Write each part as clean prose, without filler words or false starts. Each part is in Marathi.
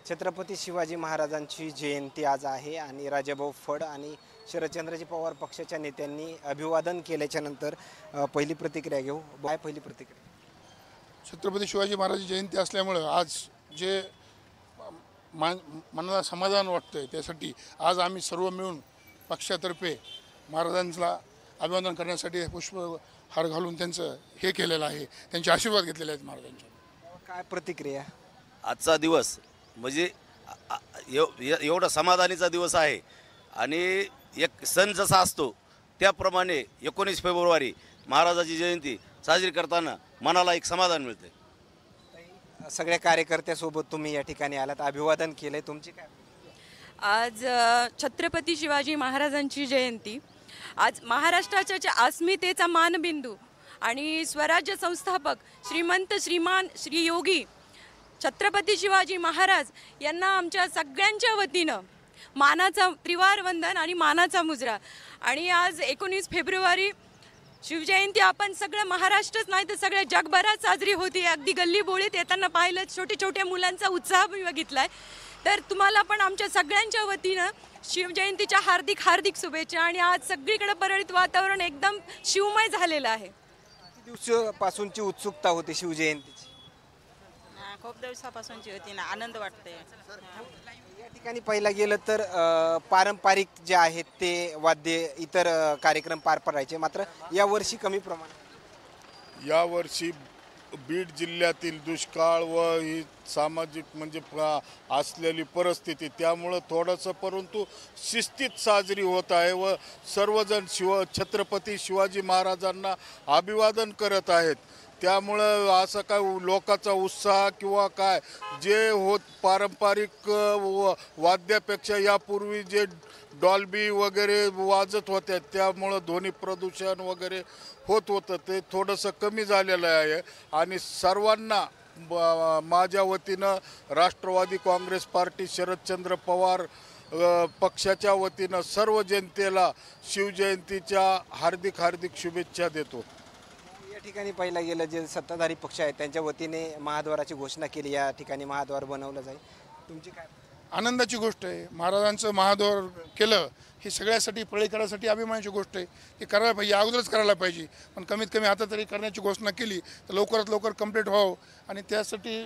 छत्रपती शिवाजी महाराजांची जयंती आज आहे आणि राजाभाऊ फड आणि शरदचंद्रजी पवार पक्षाच्या नेत्यांनी अभिवादन केल्याच्या नंतर पहिली प्रतिक्रिया घेऊ. काय पहिली प्रतिक्रिया? छत्रपती शिवाजी महाराज जयंती असल्यामुळं आज जे मनाला समाधान वाटतंय त्यासाठी आज आम्ही सर्व मिळून पक्षातर्फे महाराजांना अभिवादन करण्यासाठी पुष्पहार घालून त्यांचं हे केलेलं आहे, त्यांचे आशीर्वाद घेतलेले आहेत महाराजांचे. काय प्रतिक्रिया? आजचा दिवस म्हणजे एवढा समाधानीचा दिवस आहे आणि एक सण जसा असतो त्याप्रमाणे 19 फेब्रुवारी महाराजाची जयंती साजरी करताना मनाला एक समाधान मिळते. सगळ्या कार्यकर्त्यासोबत तुम्ही या ठिकाणी आलात, अभिवादन केलंय, तुमची काय? आज छत्रपती शिवाजी महाराजांची जयंती, आज महाराष्ट्राच्या अस्मितेचा मानबिंदू आणि स्वराज्य संस्थापक श्रीमंत श्रीमान श्री योगी छत्रपती शिवाजी महाराज यांना आमच्या सगळ्यांच्या वतीनं मानाचा त्रिवार वंदन आणि मानाचा मुजरा. आणि आज 19 फेब्रुवारी शिवजयंती आपण सगळं महाराष्ट्रच नाही तर सगळ्या जगभरात साजरी होती. अगदी गल्ली बोळीत येताना पाहिलं छोट्या छोट्या मुलांचा उत्साह मी बघितलाय. तर तुम्हाला पण आमच्या सगळ्यांच्या वतीनं शिवजयंतीच्या हार्दिक हार्दिक शुभेच्छा. आणि आज सगळीकडे परळीत वातावरण एकदम शिवमय झालेलं आहे. किती दिवसापासूनची उत्सुकता होती शिवजयंतीची? खूप दिवसापासूनची होती ना, आनंद वाटते. या ठिकाणी पाहिला गेलं तर पारंपरिक जे आहेत ते वाद्य इतर कार्यक्रम पार पडायचे, मात्र यावर्षी कमी प्रमाणात. यावर्षी बीड जिल्ह्यातील दुष्काळ व ही सामाजिक म्हणजे असलेली परिस्थिती त्यामुळं थोडंसं परंतु शिस्तीत साजरी होत आहे व सर्वजण छत्रपती शिवाजी महाराजांना अभिवादन करत आहेत. त्यामुळं असं काय लोकांचा उत्साह किंवा काय जे होत पारंपरिक वाद्यापेक्षा यापूर्वी जे डॉल्बी वगैरे वाजत होत्या त्यामुळं ध्वनी प्रदूषण वगैरे होत होतं ते थोडंसं कमी झालेलं आहे. आणि सर्वांना माझ्या वतीनं राष्ट्रवादी काँग्रेस पार्टी शरदचंद्र पवार पक्षाच्या वतीनं सर्व जनतेला शिवजयंतीच्या हार्दिक हार्दिक शुभेच्छा देतो. या ठिकाणी पाहिला गेलं जे सत्ताधारी पक्ष आहेत त्यांच्या वतीने महाद्वाराची घोषणा केली, या ठिकाणी महाद्वार बनवलं जाईल, तुमची काय? आनंदाची गोष्ट आहे. महाराजांचं महाद्वार केलं ही सगळ्यासाठी परळीकरांसाठी अभिमानाची गोष्ट आहे. की करायला पाहिजे, अगोदरच करायला पाहिजे, पण कमीत कमी आता तरी करण्याची घोषणा केली तर लवकरात लवकर कंप्लीट व्हावं आणि त्यासाठी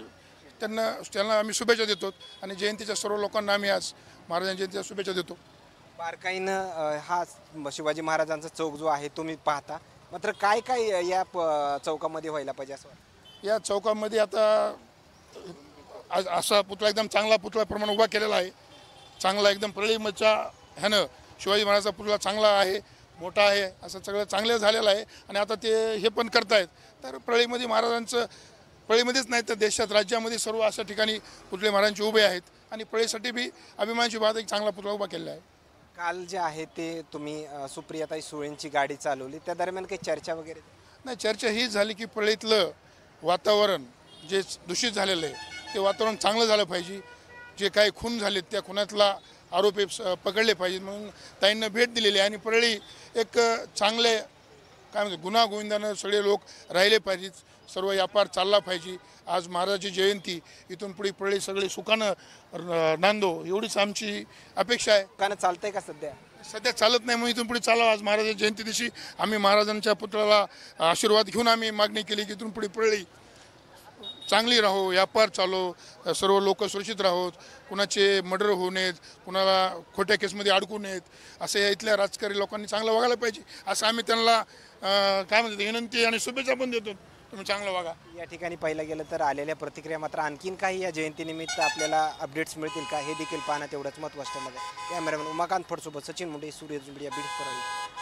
त्यांना आम्ही शुभेच्छा देतो. आणि जयंतीच्या सर्व लोकांना आम्ही आज महाराजांच्या जयंतीच्या शुभेच्छा देतो. बारकाईनं हा शिवाजी महाराजांचा चौक जो आहे तुम्ही पाहता, मात्र काय काय या चौकामध्ये व्हायला पाहिजे असं वाटतं? या चौकामध्ये आता असा पुतळा एकदम चांगला पुतळ्याप्रमाणे उभा केलेला आहे. चांगला एकदम परळीच्या ह्यानं शिवाजी महाराजांचा पुतळा चांगला आहे, मोठा आहे, असं सगळं चांगलं झालेलं आहे. आणि आता ते हे पण करतायत. तर परळीमध्ये महाराजांचं, परळीमध्येच नाही तर देशात राज्यामध्ये सर्व अशा ठिकाणी पुतळे महाराजांचे उभे आहेत. आणि परळीसाठी बी अभिमानाची बात एक चांगला पुतळा उभा केलेला आहे. काल जे आहे ते तुम्ही सुप्रियाताई सुळेंची गाडी चालवली, त्या दरम्यान काही चर्चा वगैरे? नाही, चर्चा हीच झाली की परळीतलं वातावरण जे दूषित झालेलं आहे ते वातावरण चांगलं झालं पाहिजे. जे काही खून झालेत त्या खुनातला आरोपी पकडले पाहिजेत म्हणून ताईंना भेट दिलेली आहे. आणि परळी एक चांगले काय म्हणतात गुन्हा-गोविंदानं सगळे लोक राहिले पाहिजेत, सर्व व्यापार चालला पाहिजे. आज महाराजांची जयंती, इथून पुढे परळी सगळे सुखानं नांदो एवढीच आमची अपेक्षा आहे. दुकानं चालतंय का सध्या? सध्या चालत नाही, म्हणून इथून पुढे चालावं. आज महाराजांच्या जयंती दिवशी आम्ही महाराजांच्या पुतळ्याला आशीर्वाद घेऊन आम्ही मागणी केली की इथून पुढे परळी चांगली राहो, व्यापार चालो, सर्व लोक सुरक्षित राहोत, कुणाचे मर्डर होऊ नयेत, कुणाला खोट्या केसमध्ये अडकू नयेत, असं या इथल्या राजकारणी लोकांनी चांगलं वागायला पाहिजे असं आम्ही त्यांना काय म्हणतात विनंती आणि शुभेच्छा पण देतो. तुम्ही चांगलं वागा. या ठिकाणी पाहिलं गेलं तर आलेल्या प्रतिक्रिया, मात्र आणखीन काही या जयंतीनिमित्त आपल्याला अपडेट्स मिळतील का हे देखील पाहणं तेवढंच महत्त्वाचं. कॅमेरामॅन उमाकांत फडसोबत सचिन मुंडे, सूर्य जुंबडिया, बीड, परळी.